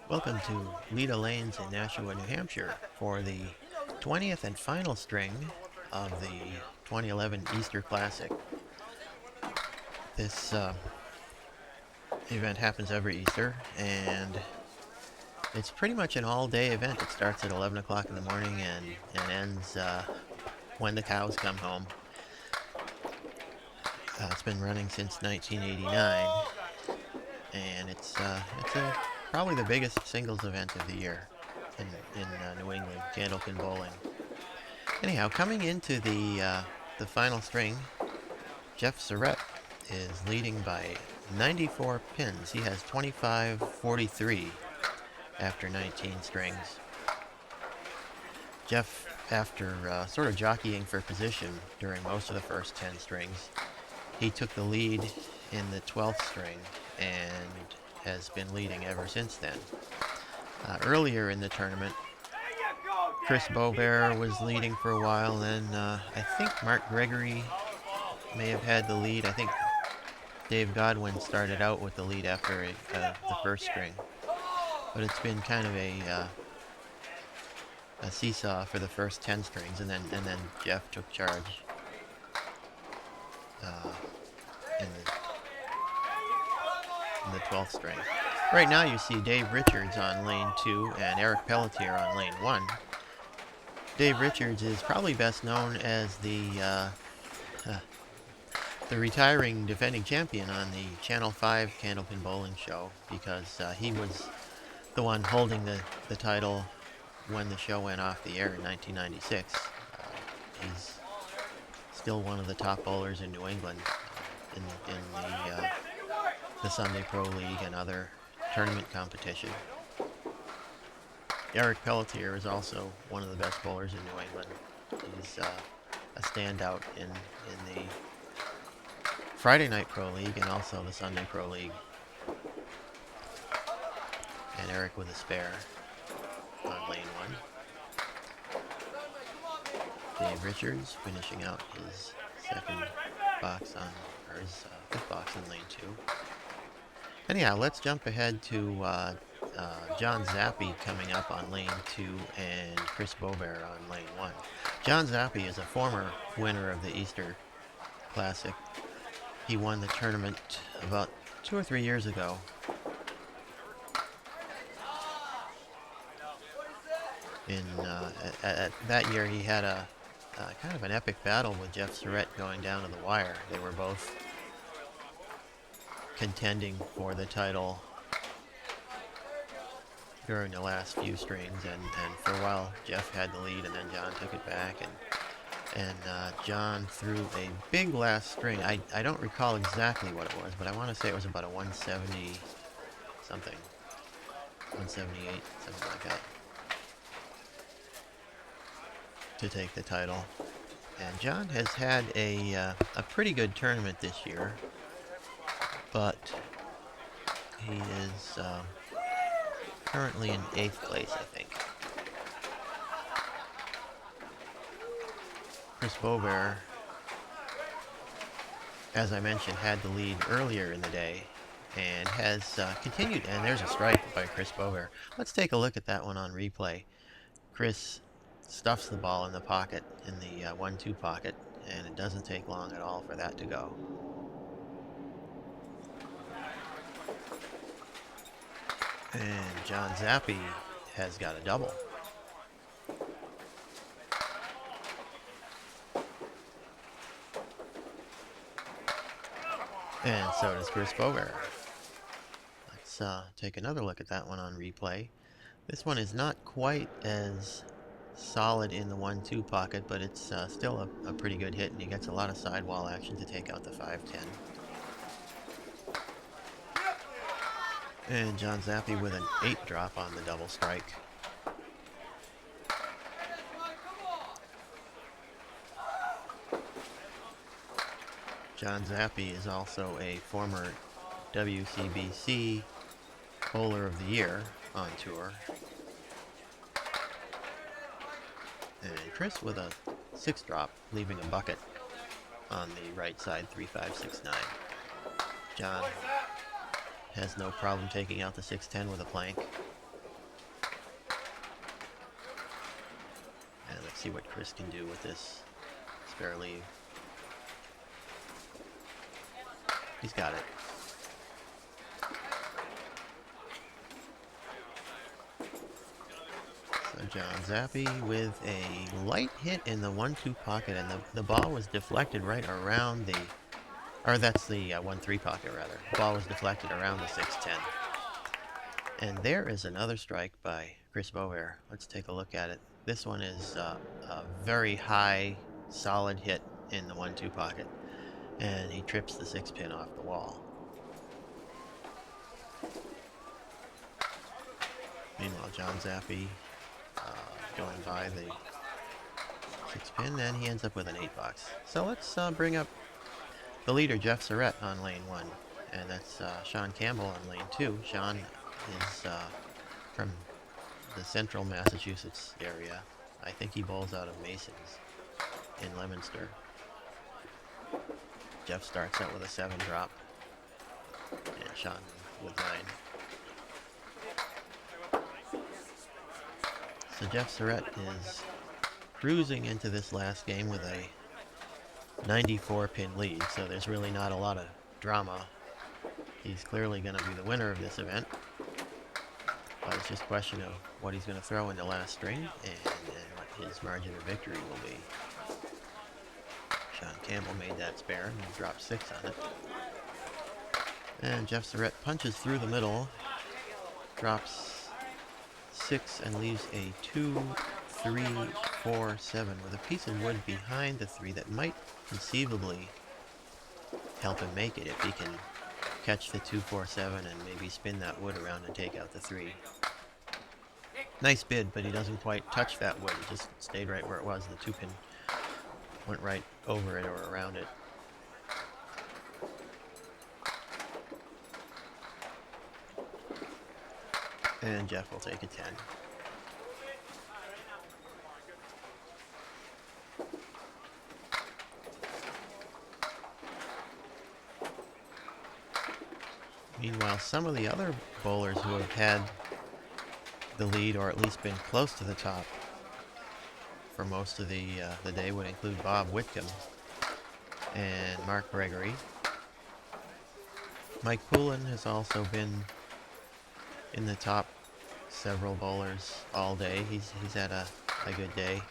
Welcome to Leda Lanes in Nashua, New Hampshire for the 20th and final string of the 2011 Easter Classic. This event happens every Easter, and it's pretty much an all-day event. It starts at 11 o'clock in the morning and ends when the cows come home. It's been running since 1989, and it's probably the biggest singles event of the year in New England, candlepin bowling. Anyhow, coming into the final string, Jeff Seret is leading by 94 pins. He has 25-43 after 19 strings. Jeff, after sort of jockeying for position during most of the first 10 strings, he took the lead in the 12th string and has been leading ever since then. Earlier in the tournament, Chris Beaubear was leading for a while, and then I think Mark Gregory may have had the lead. I think Dave Godwin started out with the lead after the first string. But it's been kind of a seesaw for the first 10 strings, and then Jeff took charge in the 12th string. Right now you see Dave Richards on lane 2 and Eric Pelletier on lane 1. Dave Richards is probably best known as the retiring defending champion on the Channel 5 Candlepin Bowling Show, because he was the one holding the title when the show went off the air in 1996. He's still one of the top bowlers in New England in the Sunday Pro League and other tournament competition. Eric Pelletier is also one of the best bowlers in New England. He's a standout in the Friday Night Pro League and also the Sunday Pro League. And Eric with a spare on lane 1. Dave Richards finishing out his second box or his fifth box in lane 2. Anyhow, let's jump ahead to John Zappy coming up on lane 2 and Chris Beaubear on lane 1. John Zappy is a former winner of the Easter Classic. He won the tournament about 2 or 3 years ago. At that year, he had a kind of an epic battle with Jeff Surette going down to the wire. They were both contending for the title during the last few strings, and for a while Jeff had the lead, and then John took it back, and John threw a big last string. I don't recall exactly what it was, but I want to say it was about a 170 something, 178, something like that, to take the title. And John has had a pretty good tournament this year, but he is currently in 8th place, I think. Chris Beaubear, as I mentioned, had the lead earlier in the day and has continued. And there's a strike by Chris Beaubear. Let's take a look at that one on replay. Chris stuffs the ball in the pocket, in the 1-2 pocket, and it doesn't take long at all for that to go. And John Zappy has got a double. And so does Chris Beaubear. Let's take another look at that one on replay. This one is not quite as solid in the 1-2 pocket, but it's still a pretty good hit, and he gets a lot of sidewall action to take out the 5-10. And John Zappy with an 8 drop on the double strike. John Zappy is also a former WCBC Bowler of the Year on tour. And Chris with a 6 drop, leaving a bucket on the right side, 3-5-6-9. John has no problem taking out the 6-10 with a plank. see what Chris can do with this spare leave. He's got it. So John Zappy with a light hit in the 1-2 pocket, and the ball was deflected right around the, or that's the 1-3 pocket rather. The ball was deflected around the 6-10. And there is another strike by Chris Boer. Let's take a look at it. This one is a very high, solid hit in the 1-2 pocket, and he trips the 6-pin off the wall. Meanwhile, John Zappy going by the 6-pin, and he ends up with an 8-box. So let's bring up the leader, Jeff Seret, on lane 1, and that's Sean Campbell on lane 2. Sean is from the central Massachusetts area. I think he bowls out of Mason's in Leominster. Jeff starts out with a 7 drop, and Sean with 9. So Jeff Surette is cruising into this last game with a 94-pin lead, so there's really not a lot of drama. He's clearly going to be the winner of this event, but it's just a question of what he's going to throw in the last string and what his margin of victory will be. Sean Campbell made that spare and dropped 6 on it. And Jeff Surette punches through the middle, drops 6 and leaves a 2, 3, 4, 7 with a piece of wood behind the 3 that might conceivably help him make it if he can catch the 2, 4, 7 and maybe spin that wood around and take out the 3. Nice bid, but he doesn't quite touch that wood. It just stayed right where it was. The 2-pin went right over it or around it. And Jeff will take a 10. Meanwhile, some of the other bowlers who have had the lead, or at least been close to the top for most of the day, would include Bob Whitcomb and Mark Gregory. Mike Poulin has also been in the top several bowlers all day. He's had a good day.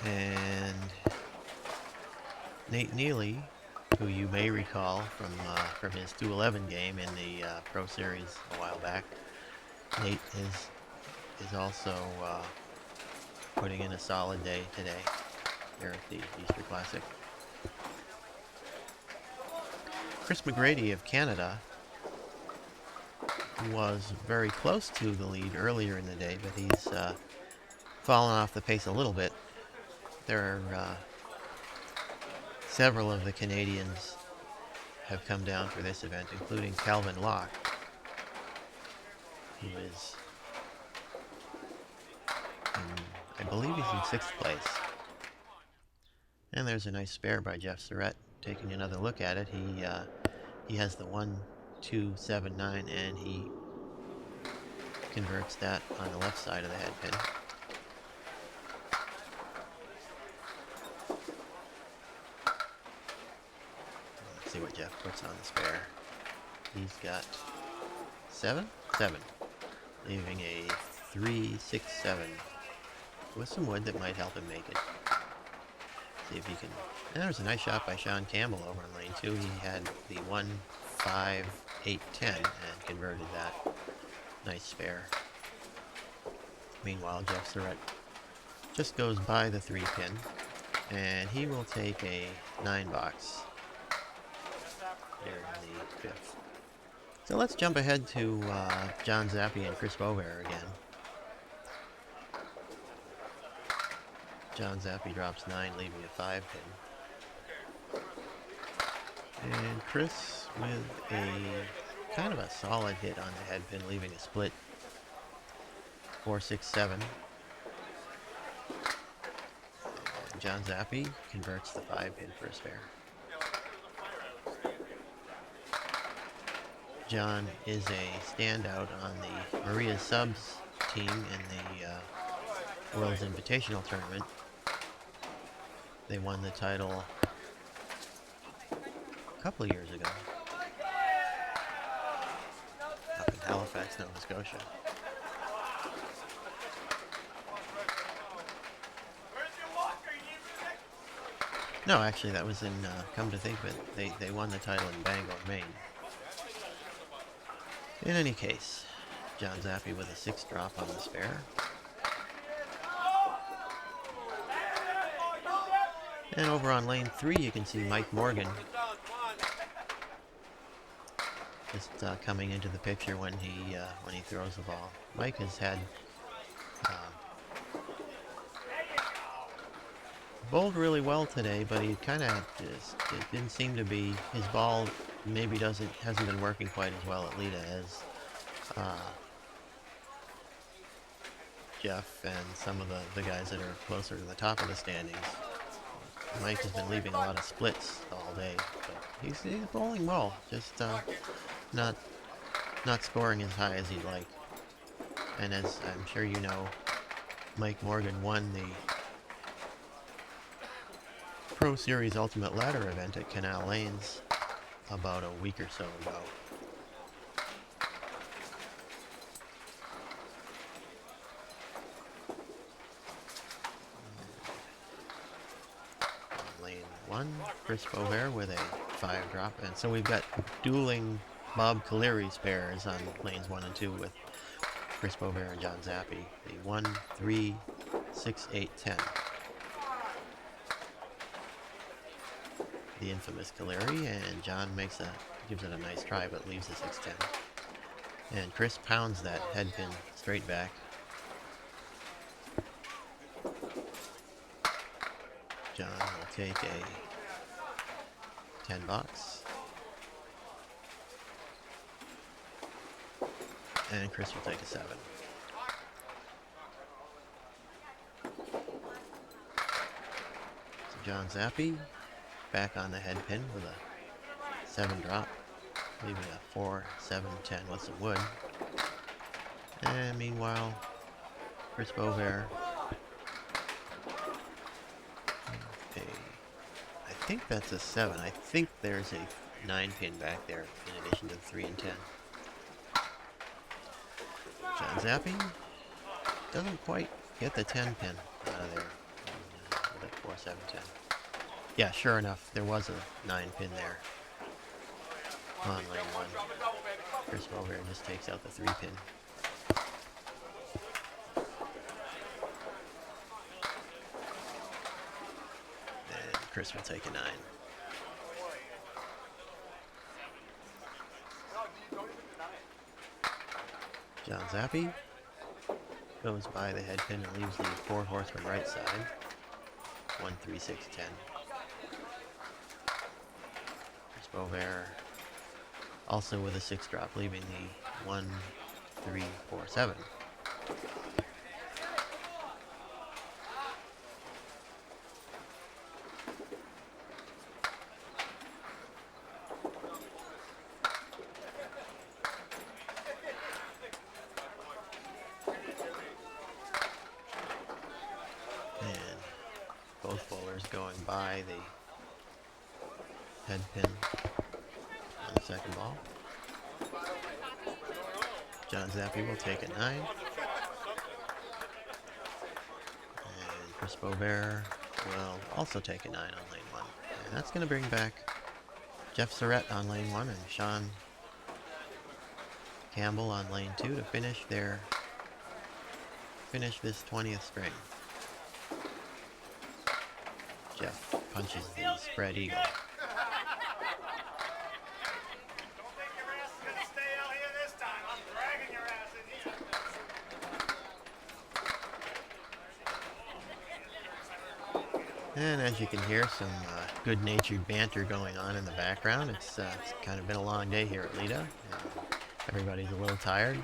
And Nate Neely, who you may recall from his 211 game in the Pro Series a while back. Nate is also putting in a solid day today here at the Easter Classic. Chris McGrady of Canada was very close to the lead earlier in the day, but he's fallen off the pace a little bit. There are several of the Canadians have come down for this event, including Calvin Locke, who is, I believe he's in 6th place. And there's a nice spare by Jeff Surette. Taking another look at it, he has the 1, 2, 7, 9, and he converts that on the left side of the head pin. Let's see what Jeff puts on the spare. He's got 7, leaving a 3, 6, 7 with some wood that might help him make it. See if he can. And there's a nice shot by Sean Campbell over in lane 2. He had the 1, 5, 8, 10 and converted that. Nice spare. Meanwhile, Jeff Surette just goes by the 3-pin, and he will take a 9-box here in the 5th. So let's jump ahead to John Zappy and Chris Boer again. John Zappy drops 9, leaving a 5-pin. And Chris with a kind of a solid hit on the head pin, leaving a split 4, 6, 7. And John Zappy converts the 5-pin for a spare. John is a standout on the Maria Subs team in the World's Invitational Tournament. They won the title a couple of years ago up in Halifax, Nova Scotia. No, actually, that was in, come to think of it, they won the title in Bangor, Maine. In any case, John Zappy with a 6 drop on the spare. And over on lane 3, you can see Mike Morgan just coming into the picture when he throws the ball. Mike has had bowled really well today, but he kind of it didn't seem to be, his ball maybe hasn't been working quite as well at Leda as Jeff and some of the guys that are closer to the top of the standings. Mike has been leaving a lot of splits all day, but he's bowling well, just not scoring as high as he'd like. And as I'm sure you know, Mike Morgan won the Pro Series Ultimate Ladder event at Canal Lanes about a week or so ago. Lane 1, Chris Bover with a 5 drop, and so we've got dueling Bob Caleri pairs on lanes 1 and 2 with Chris Bover and John Zappy. The 1, 3, 6, 8, 10. The infamous Caleri, and John gives it a nice try, but leaves the 6-10. And Chris pounds that head pin straight back. John will take a 10 box. And Chris will take a 7. So John Zappy back on the head pin with a 7 drop, leaving a 4, 7, 10 with some wood. And meanwhile, Chris Bover, I think that's a 7. I think there's a 9 pin back there in addition to the 3 and 10. John Zappy doesn't quite get the 10 pin out of there with a 4, 7, 10. Yeah, sure enough, there was a 9 pin there on lane 1. Chris Bover just takes out the 3 pin. And Chris will take a 9. John Zappy goes by the head pin and leaves the 4 horseman right side. 1, 3, 6, 10. Chris Bover also with a 6 drop, leaving the 1, 3, 4, 7. And both bowlers going by the head pin on the second ball. John Zappy will take a 9. And Chris Bover will also take a 9 on lane 1. And that's going to bring back Jeff Seret on lane 1 and Sean Campbell on lane 2 to finish this 20th string. Jeff punches the spread eagle. And as you can hear, some good-natured banter going on in the background. It's kind of been a long day here at Leda. Everybody's a little tired,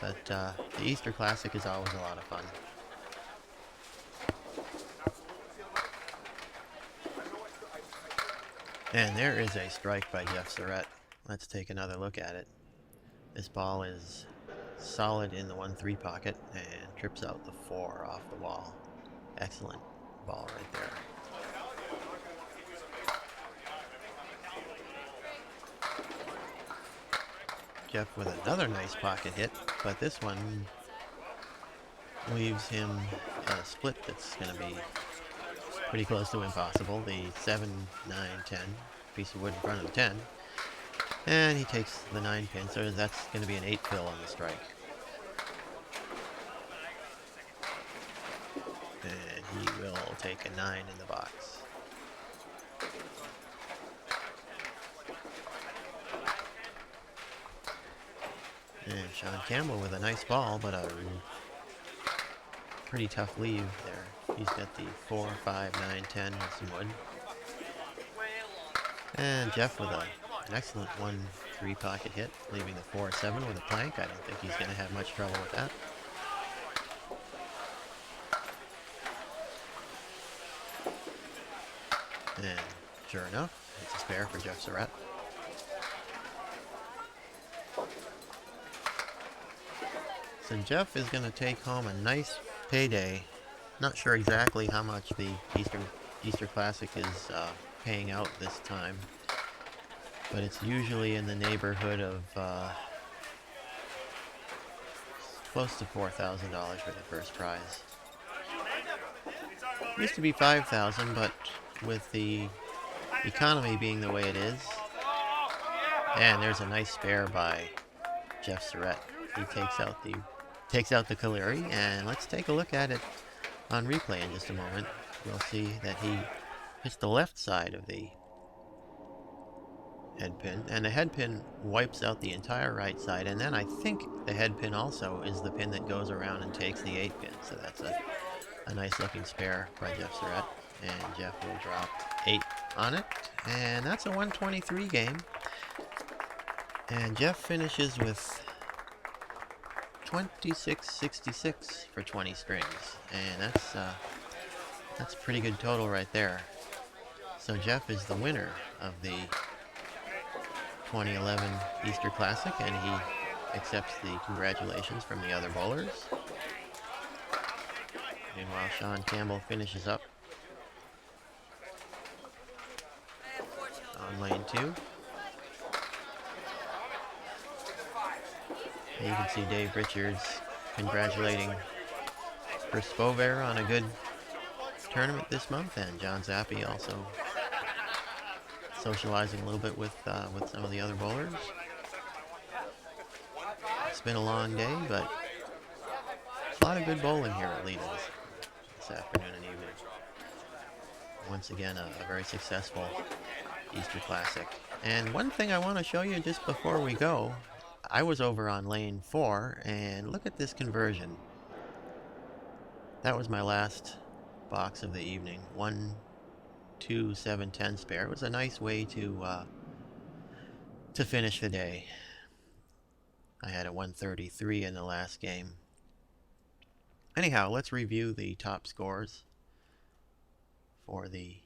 but the Easter Classic is always a lot of fun. And there is a strike by Jeff Surette. Let's take another look at it. This ball is solid in the 1-3 pocket and trips out the 4 off the wall. Excellent ball right there. Jeff with another nice pocket hit, but this one leaves him in a split that's going to be pretty close to impossible. The 7, 9, 10 piece of wood in front of the 10. And he takes the 9 pin, so that's going to be an 8 fill on the strike. And he will take a 9 in the box. And Sean Campbell with a nice ball, but a pretty tough leave there. He's got the 4, 5, 9, 10 with some wood. And Jeff with an excellent 1-3 pocket hit, leaving the 4, 7 with a plank. I don't think he's going to have much trouble with that. And sure enough, it's a spare for Jeff Seret. So Jeff is going to take home a nice payday. Not sure exactly how much the Easter Classic is paying out this time, but it's usually in the neighborhood of close to $4,000 for the first prize. Used to be $5,000, but with the economy being the way it is, and there's a nice spare by Jeff Surette. He takes out the Caleri, and let's take a look at it on replay in just a moment. We'll see that he hits the left side of the head pin, and the head pin wipes out the entire right side, and then I think the head pin also is the pin that goes around and takes the 8 pin, so that's a nice looking spare by Jeff Surette, and Jeff will drop 8 on it, and that's a 123 game, and Jeff finishes with 26.66 for 20 strings, and that's a pretty good total right there. So Jeff is the winner of the 2011 Easter Classic, and he accepts the congratulations from the other bowlers. Meanwhile, Sean Campbell finishes up on lane 2. And you can see Dave Richards congratulating Chris Bover on a good tournament this month, and John Zappy also socializing a little bit with some of the other bowlers. It's been a long day, but a lot of good bowling here at Leda this afternoon and evening. Once again, a very successful Easter Classic. And one thing I want to show you just before we go, I was over on lane 4, and look at this conversion. That was my last box of the evening. 1, 2, 7, 10 spare. It was a nice way to finish the day. I had a 133 in the last game. Anyhow, let's review the top scores for the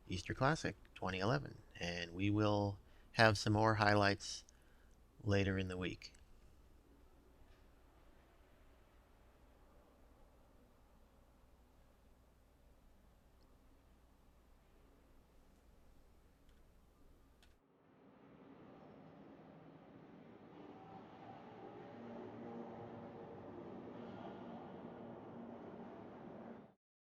Easter Classic 2011, and we will have some more highlights later in the week.